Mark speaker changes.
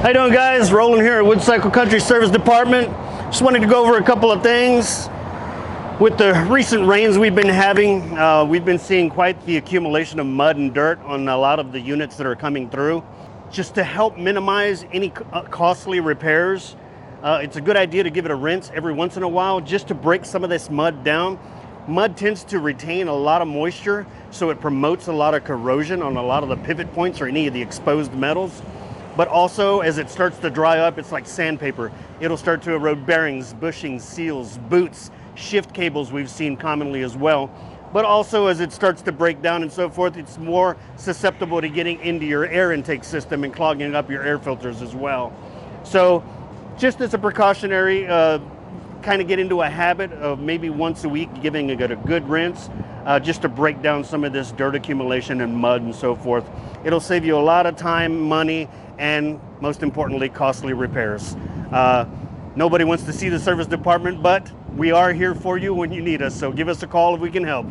Speaker 1: How you doing, guys? Roland here at Woodcycle Country Service Department. Just wanted to go over a couple of things. With the recent rains we've been having, we've been seeing quite the accumulation of mud and dirt on a lot of the units that are coming through. Just to help minimize any costly repairs, it's a good idea to give it a rinse every once in a while just to break some of this mud down. Mud tends to retain a lot of moisture, so it promotes a lot of corrosion on a lot of the pivot points or any of the exposed metals. But also, as it starts to dry up, it's like sandpaper. It'll start to erode bearings, bushings, seals, bouts, shift cables we've seen commonly as well. But also, as it starts to break down and so forth, it's more susceptible to getting into your air intake system and clogging up your air filters as well. So just as a precautionary, kind of get into a habit of maybe once a week giving it a good rinse, just to break down some of this dirt accumulation and mud and so forth. It'll save you a lot of time, money, and most importantly, costly repairs. Nobody wants to see the service department, but we are here for you when you need us, so give us a call if we can help.